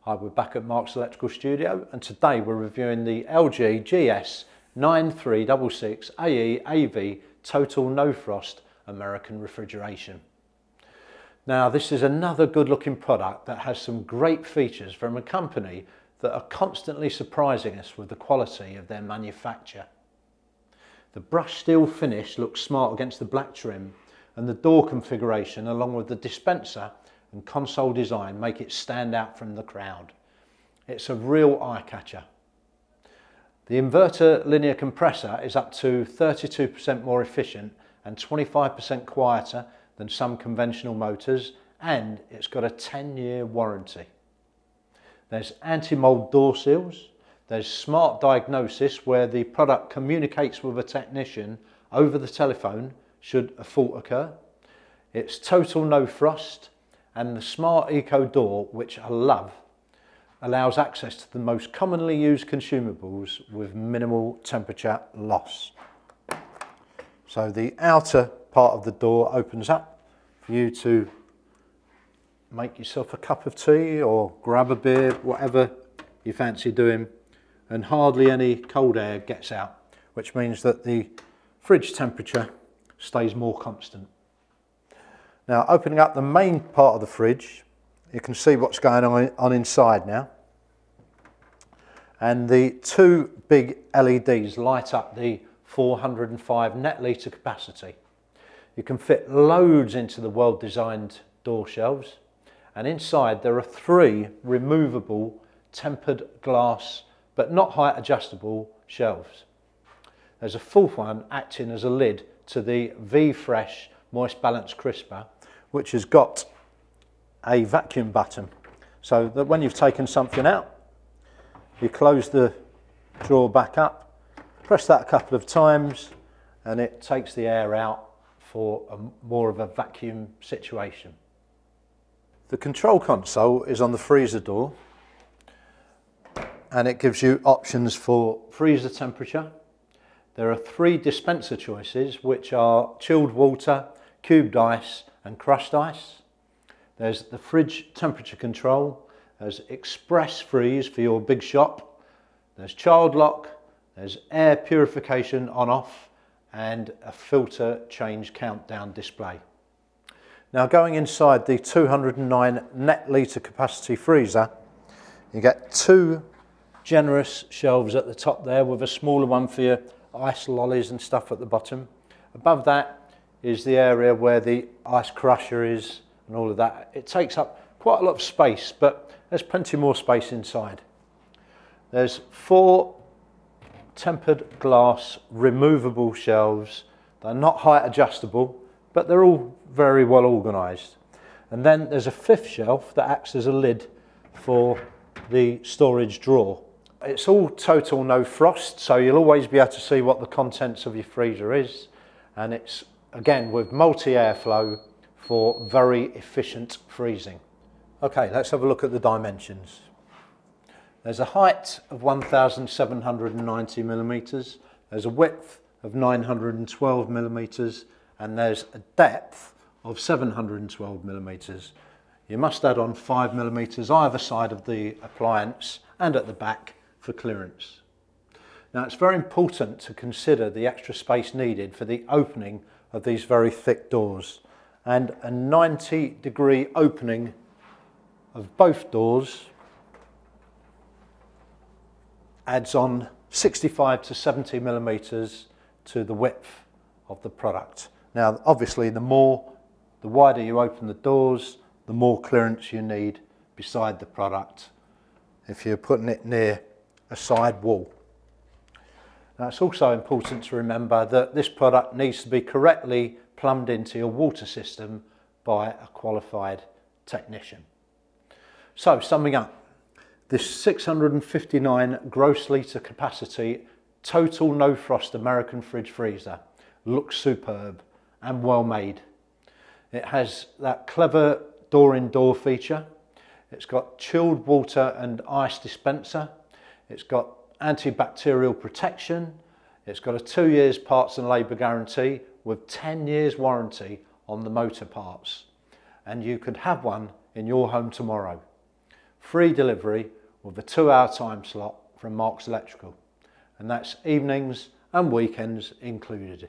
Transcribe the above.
Hi, we're back at Mark's Electrical Studio, and today we're reviewing the LG GS9366AEAV Total No Frost American Refrigeration. Now, this is another good looking product that has some great features from a company that are constantly surprising us with the quality of their manufacture. The brushed steel finish looks smart against the black trim, and the door configuration along with the dispenser and console design make it stand out from the crowd. It's a real eye catcher. The inverter linear compressor is up to 32% more efficient and 25% quieter than some conventional motors, and it's got a 10-year warranty. There's anti-mold door seals, there's smart diagnosis where the product communicates with a technician over the telephone should a fault occur. It's total no frost, and the smart eco door, which I love, allows access to the most commonly used consumables with minimal temperature loss. So the outer part of the door opens up for you to make yourself a cup of tea or grab a beer, whatever you fancy doing, and hardly any cold air gets out, which means that the fridge temperature stays more constant. Now, opening up the main part of the fridge, you can see what's going on inside now. And the two big LEDs light up the 405 net litre capacity. You can fit loads into the well-designed door shelves. And inside there are three removable tempered glass, but not height adjustable shelves. There's a fourth one acting as a lid to the V-Fresh Moist Balance Crisper, which has got a vacuum button, so that when you've taken something out, you close the drawer back up, press that a couple of times, and it takes the air out for more of a vacuum situation. The control console is on the freezer door, and it gives you options for freezer temperature. There are three dispenser choices, which are chilled water, cubed ice and crushed ice. There's the fridge temperature control, there's express freeze for your big shop, there's child lock, there's air purification on off, and a filter change countdown display. Now, going inside the 209 net litre capacity freezer, you get two generous shelves at the top there with a smaller one for your ice lollies and stuff at the bottom. Above that is the area where the ice crusher is and all of that. It takes up quite a lot of space, but there's plenty more space inside. There's four tempered glass removable shelves. They're not height adjustable, but they're all very well organised. And then there's a fifth shelf that acts as a lid for the storage drawer. It's all total no frost, so you'll always be able to see what the contents of your freezer is, and it's again with multi-airflow for very efficient freezing. Okay, let's have a look at the dimensions. There's a height of 1,790 millimetres, there's a width of 912 millimetres, and there's a depth of 712 millimetres. You must add on 5 millimetres either side of the appliance and at the back for clearance. Now, it's very important to consider the extra space needed for the opening of these very thick doors, and a 90-degree opening of both doors adds on 65 to 70 millimetres to the width of the product. Now, obviously, the wider you open the doors, the more clearance you need beside the product if you're putting it near a side wall. Now, it's also important to remember that this product needs to be correctly plumbed into your water system by a qualified technician. So, summing up, this 659 gross litre capacity total no frost American fridge freezer looks superb and well made. It has that clever door-in-door feature. It's got chilled water and ice dispenser. It's got antibacterial protection. It's got a 2 years parts and labour guarantee with 10 years warranty on the motor parts. And you could have one in your home tomorrow. free delivery with a 2-hour time slot from Marks Electrical, and that's evenings and weekends included.